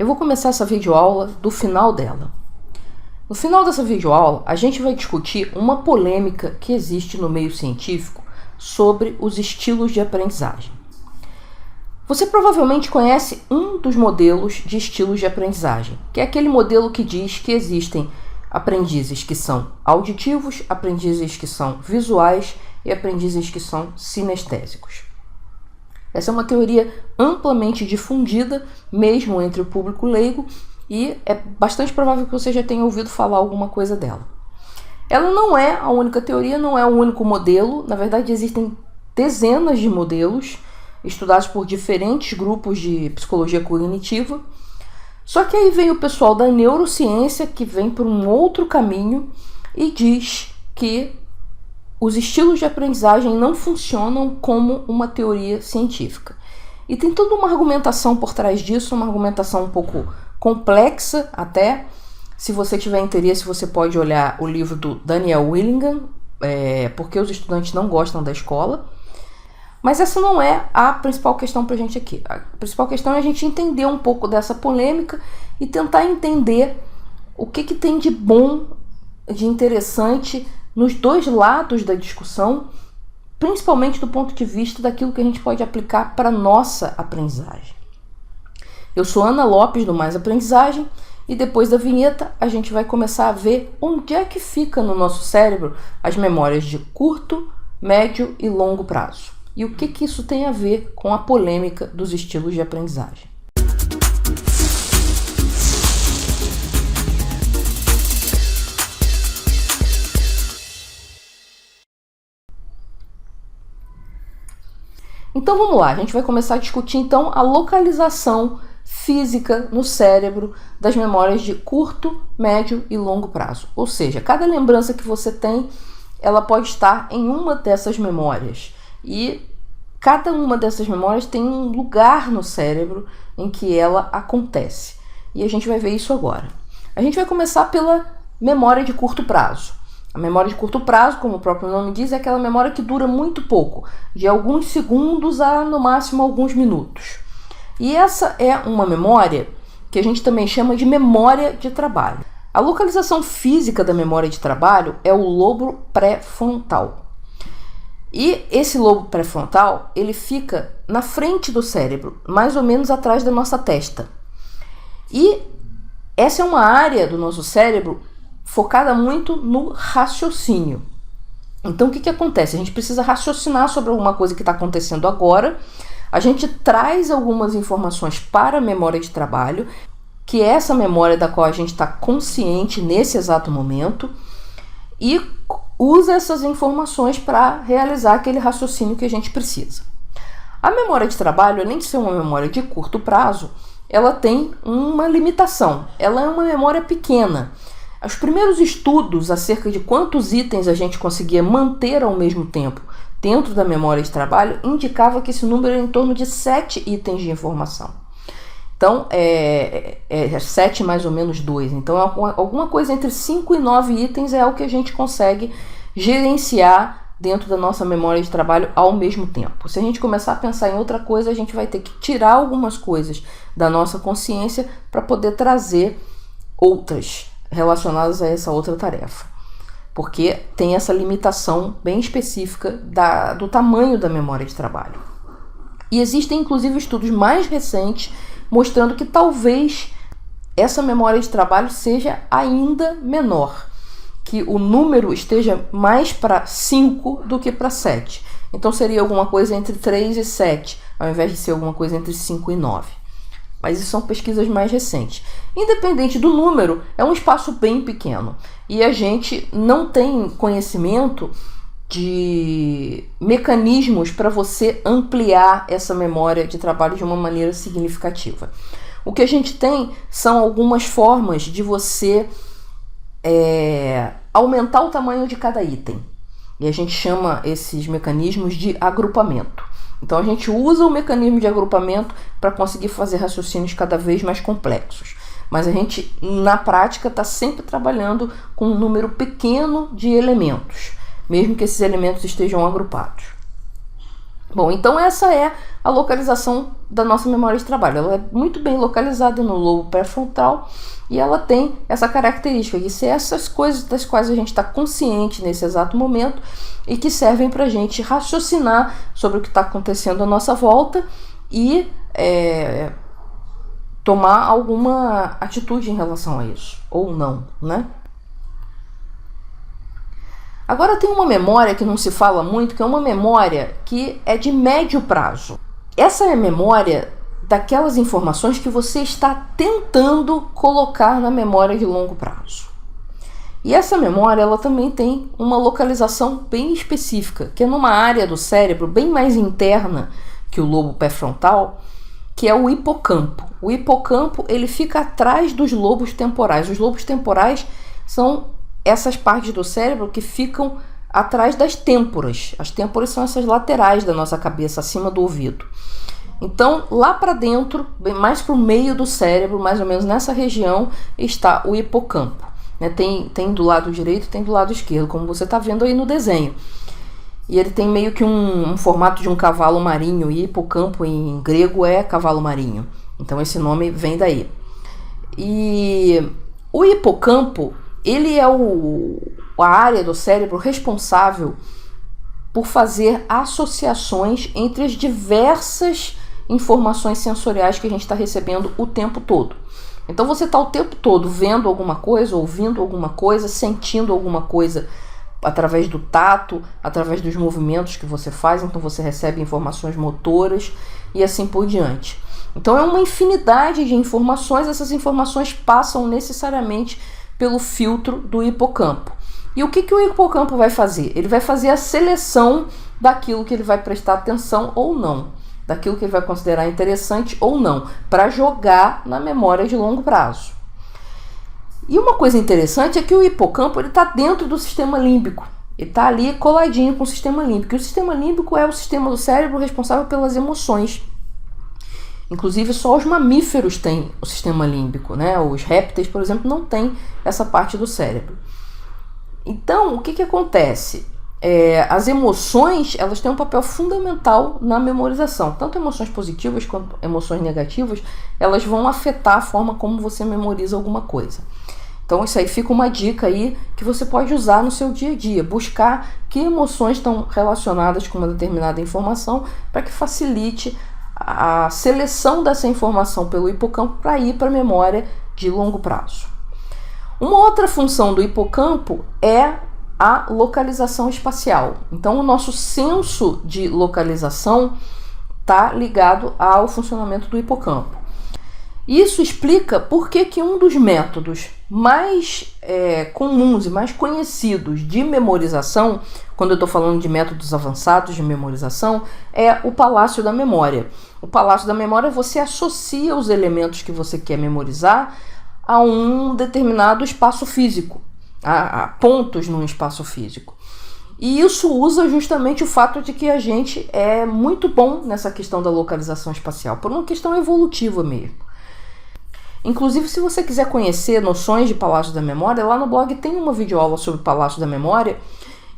Eu vou começar essa videoaula do final dela. No final dessa videoaula, a gente vai discutir uma polêmica que existe no meio científico sobre os estilos de aprendizagem. Você provavelmente conhece um dos modelos de estilos de aprendizagem, que é aquele modelo que diz que existem aprendizes que são auditivos, aprendizes que são visuais e aprendizes que são sinestésicos. Essa é uma teoria amplamente difundida, mesmo entre o público leigo, e é bastante provável que você já tenha ouvido falar alguma coisa dela. Ela não é a única teoria, não é o único modelo. Na verdade, existem dezenas de modelos estudados por diferentes grupos de psicologia cognitiva. Só que aí vem o pessoal da neurociência, que vem por um outro caminho e diz que os estilos de aprendizagem não funcionam como uma teoria científica. E tem toda uma argumentação por trás disso, uma argumentação um pouco complexa até. Se você tiver interesse, você pode olhar o livro do Daniel Willingham, porque os estudantes não gostam da escola. Mas essa não é a principal questão para a gente aqui. A principal questão é a gente entender um pouco dessa polêmica e tentar entender o que tem de bom, de interessante nos dois lados da discussão, principalmente do ponto de vista daquilo que a gente pode aplicar para a nossa aprendizagem. Eu sou Ana Lopes, do Mais Aprendizagem, e depois da vinheta a gente vai começar a ver onde é que fica no nosso cérebro as memórias de curto, médio e longo prazo. E o que isso tem a ver com a polêmica dos estilos de aprendizagem. Então vamos lá, a gente vai começar a discutir então a localização física no cérebro das memórias de curto, médio e longo prazo. Ou seja, cada lembrança que você tem, ela pode estar em uma dessas memórias. E cada uma dessas memórias tem um lugar no cérebro em que ela acontece. E a gente vai ver isso agora. A gente vai começar pela memória de curto prazo. A memória de curto prazo, como o próprio nome diz, é aquela memória que dura muito pouco, de alguns segundos a, no máximo, alguns minutos. E essa é uma memória que a gente também chama de memória de trabalho. A localização física da memória de trabalho é o lobo pré-frontal. E esse lobo pré-frontal, ele fica na frente do cérebro, mais ou menos atrás da nossa testa. E essa é uma área do nosso cérebro focada muito no raciocínio. Então, o que acontece? A gente precisa raciocinar sobre alguma coisa que está acontecendo agora. A gente traz algumas informações para a memória de trabalho, que é essa memória da qual a gente está consciente nesse exato momento, e usa essas informações para realizar aquele raciocínio que a gente precisa. A memória de trabalho, além de ser uma memória de curto prazo, ela tem uma limitação. Ela é uma memória pequena. Os primeiros estudos acerca de quantos itens a gente conseguia manter ao mesmo tempo dentro da memória de trabalho indicava que esse número era em torno de 7 itens de informação. Então, 7 mais ou menos 2. Então, alguma coisa entre 5 e 9 itens é o que a gente consegue gerenciar dentro da nossa memória de trabalho ao mesmo tempo. Se a gente começar a pensar em outra coisa, a gente vai ter que tirar algumas coisas da nossa consciência para poder trazer outras relacionadas a essa outra tarefa. Porque tem essa limitação bem específica do tamanho da memória de trabalho. E existem, inclusive, estudos mais recentes mostrando que talvez essa memória de trabalho seja ainda menor, que o número esteja mais para 5 do que para 7. Então seria alguma coisa entre 3 e 7, ao invés de ser alguma coisa entre 5 e 9. Mas isso são pesquisas mais recentes. Independente do número, é um espaço bem pequeno. E a gente não tem conhecimento de mecanismos para você ampliar essa memória de trabalho de uma maneira significativa. O que a gente tem são algumas formas de você aumentar o tamanho de cada item. E a gente chama esses mecanismos de agrupamento. Então a gente usa o mecanismo de agrupamento para conseguir fazer raciocínios cada vez mais complexos. Mas a gente, na prática, está sempre trabalhando com um número pequeno de elementos, mesmo que esses elementos estejam agrupados. Bom, então essa é a localização da nossa memória de trabalho. Ela é muito bem localizada no lobo pré-frontal e ela tem essa característica de ser essas coisas das quais a gente está consciente nesse exato momento e que servem para a gente raciocinar sobre o que está acontecendo à nossa volta e tomar alguma atitude em relação a isso, ou não, né? Agora tem uma memória que não se fala muito, que é uma memória que é de médio prazo. Essa é a memória daquelas informações que você está tentando colocar na memória de longo prazo. E essa memória, ela também tem uma localização bem específica, que é numa área do cérebro bem mais interna que o lobo pré-frontal, que é o hipocampo. O hipocampo, ele fica atrás dos lobos temporais. Os lobos temporais são essas partes do cérebro que ficam atrás das têmporas. As têmporas são essas laterais da nossa cabeça, acima do ouvido. Então, lá para dentro, bem mais para o meio do cérebro, mais ou menos nessa região, está o hipocampo. Tem do lado direito, tem do lado esquerdo, como você está vendo aí no desenho. E ele tem meio que um formato de um cavalo marinho, e hipocampo em grego é cavalo marinho. Então esse nome vem daí. E o hipocampo, ele é a área do cérebro responsável por fazer associações entre as diversas informações sensoriais que a gente está recebendo o tempo todo. Então você está o tempo todo vendo alguma coisa, ouvindo alguma coisa, sentindo alguma coisa através do tato, através dos movimentos que você faz, então você recebe informações motoras e assim por diante. Então é uma infinidade de informações, essas informações passam necessariamente pelo filtro do hipocampo. E o que o hipocampo vai fazer? Ele vai fazer a seleção daquilo que ele vai prestar atenção ou não, daquilo que ele vai considerar interessante ou não, para jogar na memória de longo prazo. E uma coisa interessante é que o hipocampo está dentro do sistema límbico. Ele está ali coladinho com o sistema límbico. E o sistema límbico é o sistema do cérebro responsável pelas emoções. Inclusive, só os mamíferos têm o sistema límbico, né? Os répteis, por exemplo, não têm essa parte do cérebro. Então, o que acontece? As emoções, elas têm um papel fundamental na memorização. Tanto emoções positivas quanto emoções negativas, elas vão afetar a forma como você memoriza alguma coisa. Então isso aí fica uma dica aí que você pode usar no seu dia a dia. Buscar que emoções estão relacionadas com uma determinada informação para que facilite a seleção dessa informação pelo hipocampo para ir para a memória de longo prazo. Uma outra função do hipocampo é a localização espacial. Então o nosso senso de localização está ligado ao funcionamento do hipocampo. Isso explica por que um dos métodos mais comuns e mais conhecidos de memorização, quando eu estou falando de métodos avançados de memorização, é o Palácio da Memória. O Palácio da Memória, você associa os elementos que você quer memorizar a um determinado espaço físico, a pontos num espaço físico. E isso usa justamente o fato de que a gente é muito bom nessa questão da localização espacial, por uma questão evolutiva mesmo. Inclusive, se você quiser conhecer noções de Palácio da Memória, lá no blog tem uma videoaula sobre o Palácio da Memória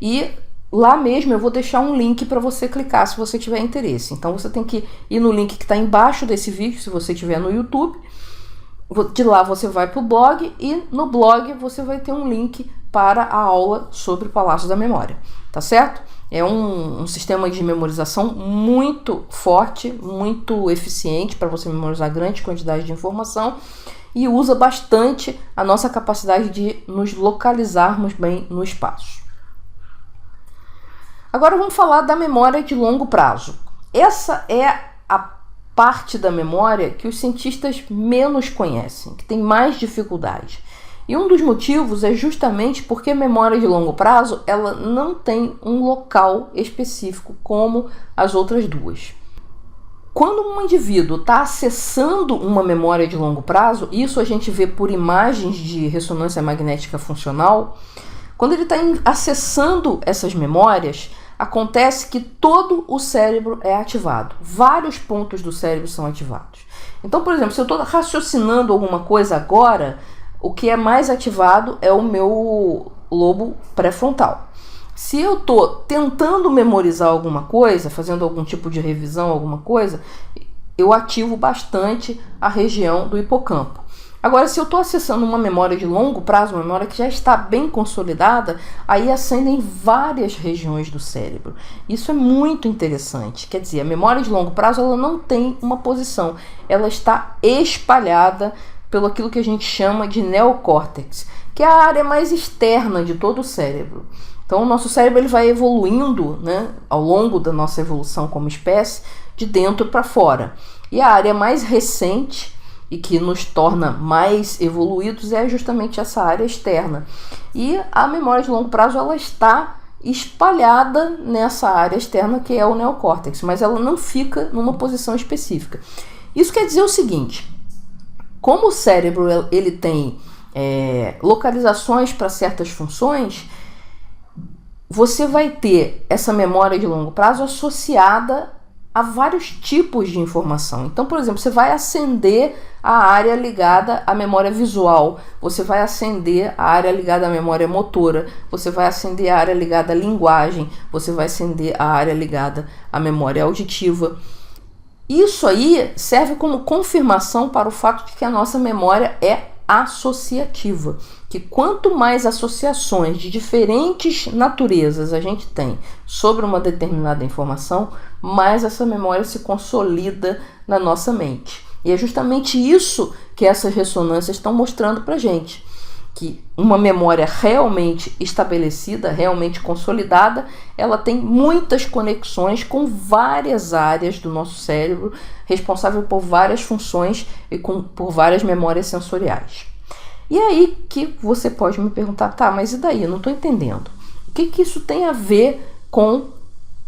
e lá mesmo eu vou deixar um link para você clicar se você tiver interesse. Então você tem que ir no link que está embaixo desse vídeo, se você estiver no YouTube. De lá você vai para o blog e no blog você vai ter um link para a aula sobre o Palácio da Memória, tá certo? É um sistema de memorização muito forte, muito eficiente para você memorizar grande quantidade de informação e usa bastante a nossa capacidade de nos localizarmos bem no espaço. Agora vamos falar da memória de longo prazo. Essa é a parte da memória que os cientistas menos conhecem, que tem mais dificuldade. E um dos motivos é justamente porque a memória de longo prazo ela não tem um local específico como as outras duas. Quando um indivíduo está acessando uma memória de longo prazo, isso a gente vê por imagens de ressonância magnética funcional, quando ele está acessando essas memórias, acontece que todo o cérebro é ativado. Vários pontos do cérebro são ativados. Então, por exemplo, se eu estou raciocinando alguma coisa agora, o que é mais ativado é o meu lobo pré-frontal. Se eu estou tentando memorizar alguma coisa, fazendo algum tipo de revisão, alguma coisa, eu ativo bastante a região do hipocampo. Agora, se eu estou acessando uma memória de longo prazo, uma memória que já está bem consolidada, aí acendem várias regiões do cérebro. Isso é muito interessante. Quer dizer, a memória de longo prazo ela não tem uma posição, ela está espalhada pelo aquilo que a gente chama de neocórtex, que é a área mais externa de todo o cérebro. Então, o nosso cérebro ele vai evoluindo, né, ao longo da nossa evolução como espécie, de dentro para fora. E a área mais recente e que nos torna mais evoluídos é justamente essa área externa. E a memória de longo prazo ela está espalhada nessa área externa que é o neocórtex, mas ela não fica numa posição específica. Isso quer dizer o seguinte: como o cérebro ele tem localizações para certas funções, você vai ter essa memória de longo prazo associada a vários tipos de informação. Então, por exemplo, você vai acender a área ligada à memória visual, você vai acender a área ligada à memória motora, você vai acender a área ligada à linguagem, você vai acender a área ligada à memória auditiva. Isso aí serve como confirmação para o fato de que a nossa memória é associativa, que quanto mais associações de diferentes naturezas a gente tem sobre uma determinada informação, mais essa memória se consolida na nossa mente. E é justamente isso que essas ressonâncias estão mostrando para a gente, que uma memória realmente estabelecida, realmente consolidada, ela tem muitas conexões com várias áreas do nosso cérebro, responsável por várias funções e por várias memórias sensoriais. E aí que você pode me perguntar, tá, mas e daí? Eu não estou entendendo. O que isso tem a ver com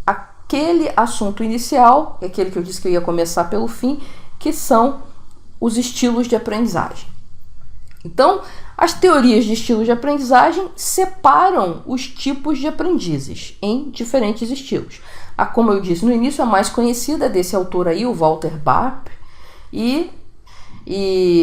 aquele assunto inicial, aquele que eu disse que eu ia começar pelo fim, que são os estilos de aprendizagem. Então, as teorias de estilos de aprendizagem separam os tipos de aprendizes em diferentes estilos. Como eu disse no início, a mais conhecida é desse autor aí, o Walter Barr, e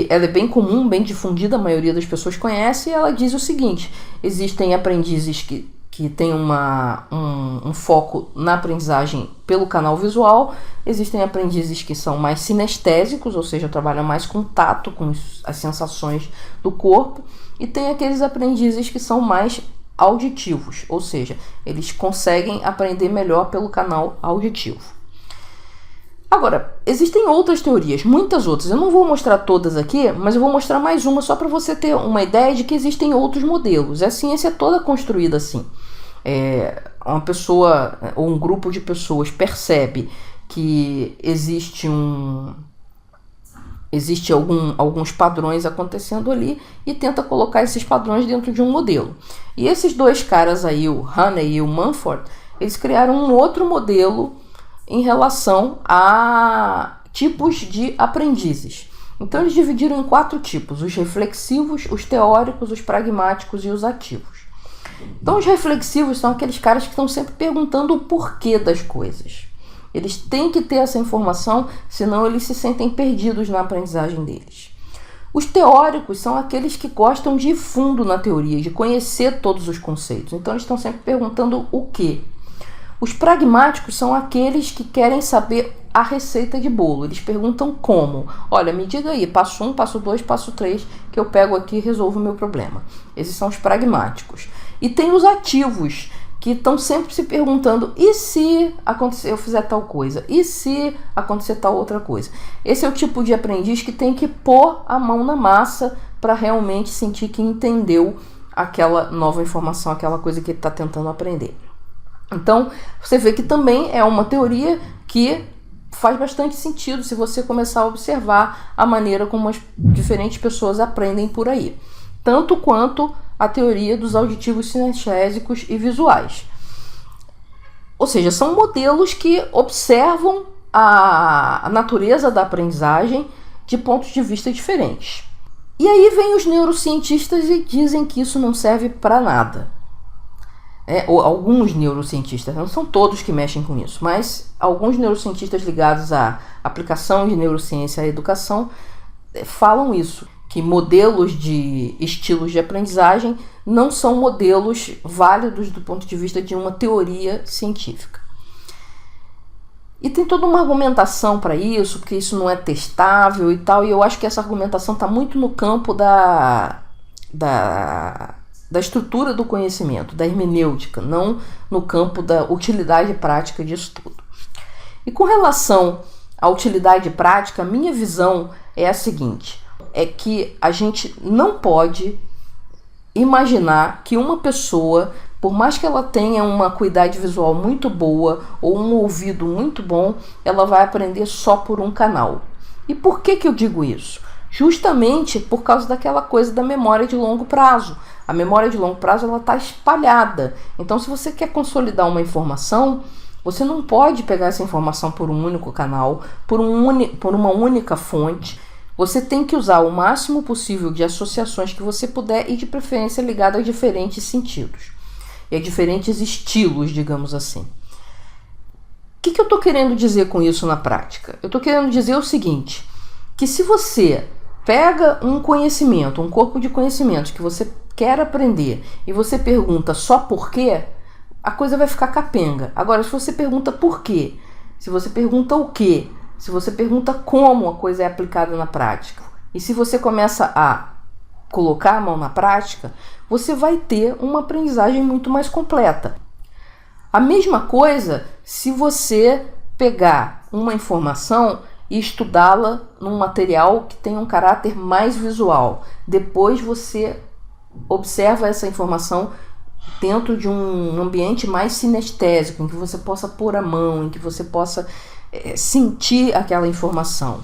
ela é bem comum, bem difundida, a maioria das pessoas conhece, e ela diz o seguinte: existem aprendizes que têm um foco na aprendizagem pelo canal visual, existem aprendizes que são mais sinestésicos, ou seja, trabalham mais com tato, com as sensações do corpo, e tem aqueles aprendizes que são mais auditivos, ou seja, eles conseguem aprender melhor pelo canal auditivo. Agora, existem outras teorias, muitas outras. Eu não vou mostrar todas aqui, mas eu vou mostrar mais uma só para você ter uma ideia de que existem outros modelos. A ciência é toda construída assim. Uma pessoa ou um grupo de pessoas percebe que existe alguns padrões acontecendo ali e tenta colocar esses padrões dentro de um modelo. E esses dois caras aí, o Haney e o Mumford, eles criaram um outro modelo em relação a tipos de aprendizes. Então eles dividiram em 4 tipos: os reflexivos, os teóricos, os pragmáticos e os ativos. Então os reflexivos são aqueles caras que estão sempre perguntando o porquê das coisas. Eles têm que ter essa informação, senão eles se sentem perdidos na aprendizagem deles. Os teóricos são aqueles que gostam de ir fundo na teoria, de conhecer todos os conceitos. Então eles estão sempre perguntando o quê. Os pragmáticos são aqueles que querem saber a receita de bolo. Eles perguntam como. Olha, me diga aí, passo 1, passo 2, passo 3, que eu pego aqui e resolvo o meu problema. Esses são os pragmáticos. E tem os ativos, que estão sempre se perguntando: e se eu fizer tal coisa? E se acontecer tal outra coisa? Esse é o tipo de aprendiz que tem que pôr a mão na massa para realmente sentir que entendeu aquela nova informação, aquela coisa que ele está tentando aprender. Então, você vê que também é uma teoria que faz bastante sentido se você começar a observar a maneira como as diferentes pessoas aprendem por aí. Tanto quanto a teoria dos auditivos sinestésicos e visuais. Ou seja, são modelos que observam a natureza da aprendizagem de pontos de vista diferentes. E aí vem os neurocientistas e dizem que isso não serve para nada. Ou alguns neurocientistas, não são todos que mexem com isso, mas alguns neurocientistas ligados à aplicação de neurociência à educação falam isso, que modelos de estilos de aprendizagem não são modelos válidos do ponto de vista de uma teoria científica. E tem toda uma argumentação para isso, porque isso não é testável e tal, e eu acho que essa argumentação está muito no campo da estrutura do conhecimento, da hermenêutica, não no campo da utilidade prática disso tudo. E com relação à utilidade prática, a minha visão é a seguinte, é que a gente não pode imaginar que uma pessoa, por mais que ela tenha uma acuidade visual muito boa ou um ouvido muito bom, ela vai aprender só por um canal. E por que eu digo isso? Justamente por causa daquela coisa da memória de longo prazo. A memória de longo prazo ela está espalhada. Então, se você quer consolidar uma informação, você não pode pegar essa informação por um único canal, por uma única fonte. Você tem que usar o máximo possível de associações que você puder e de preferência ligada a diferentes sentidos e a diferentes estilos, digamos assim. O que eu estou querendo dizer com isso na prática? Eu estou querendo dizer o seguinte, que se você pega um conhecimento, um corpo de conhecimentos que você quer aprender e você pergunta só por quê, a coisa vai ficar capenga. Agora, se você pergunta por quê, se você pergunta o quê, se você pergunta como a coisa é aplicada na prática, e se você começa a colocar a mão na prática, você vai ter uma aprendizagem muito mais completa. A mesma coisa se você pegar uma informação e estudá-la num material que tem um caráter mais visual. Depois você observa essa informação dentro de um ambiente mais sinestésico, em que você possa pôr a mão, em que você possa sentir aquela informação.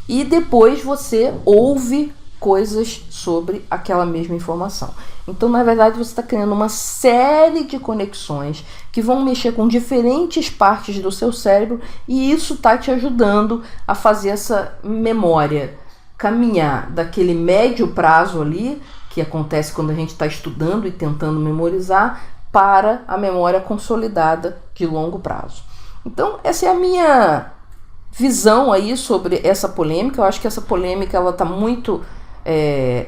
E depois você ouve coisas sobre aquela mesma informação. Então, na verdade, você está criando uma série de conexões que vão mexer com diferentes partes do seu cérebro e isso está te ajudando a fazer essa memória caminhar daquele médio prazo ali, que acontece quando a gente está estudando e tentando memorizar, para a memória consolidada de longo prazo. Então, essa é a minha visão aí sobre essa polêmica. Eu acho que essa polêmica ela está muito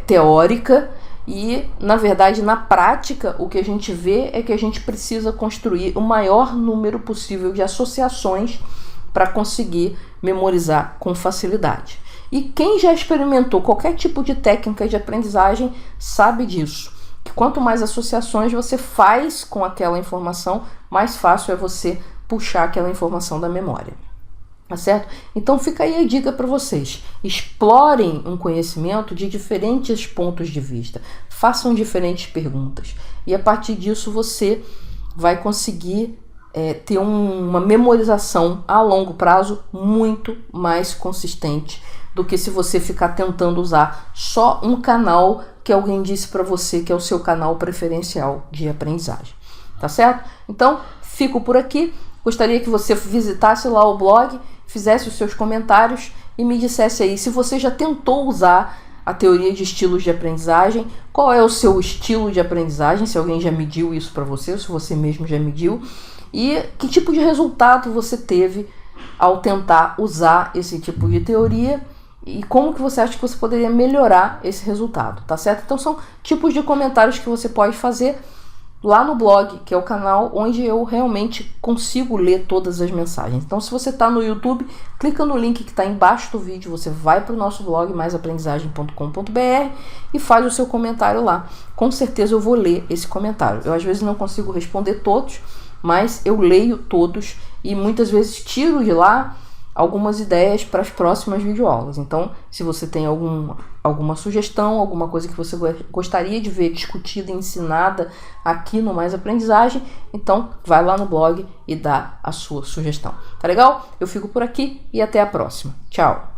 teórica e, na verdade, na prática, o que a gente vê é que a gente precisa construir o maior número possível de associações para conseguir memorizar com facilidade. E quem já experimentou qualquer tipo de técnica de aprendizagem sabe disso, que quanto mais associações você faz com aquela informação, mais fácil é você puxar aquela informação da memória. Tá certo? Então fica aí a dica para vocês. Explorem um conhecimento de diferentes pontos de vista. Façam diferentes perguntas. E a partir disso você vai conseguir ter uma memorização a longo prazo muito mais consistente do que se você ficar tentando usar só um canal que alguém disse para você que é o seu canal preferencial de aprendizagem. Tá certo? Então, fico por aqui. Gostaria que você visitasse lá o blog, fizesse os seus comentários e me dissesse aí se você já tentou usar a teoria de estilos de aprendizagem, qual é o seu estilo de aprendizagem, se alguém já mediu isso para você, se você mesmo já mediu, e que tipo de resultado você teve ao tentar usar esse tipo de teoria e como que você acha que você poderia melhorar esse resultado, tá certo? Então são tipos de comentários que você pode fazer lá no blog, que é o canal onde eu realmente consigo ler todas as mensagens. Então, se você está no YouTube, clica no link que está embaixo do vídeo, você vai para o nosso blog, maisaprendizagem.com.br e faz o seu comentário lá. Com certeza eu vou ler esse comentário. Eu às vezes não consigo responder todos, mas eu leio todos e muitas vezes tiro de lá algumas ideias para as próximas videoaulas. Então, se você tem alguma sugestão, alguma coisa que você gostaria de ver discutida e ensinada aqui no Mais Aprendizagem, então vai lá no blog e dá a sua sugestão. Tá legal? Eu fico por aqui e até a próxima. Tchau!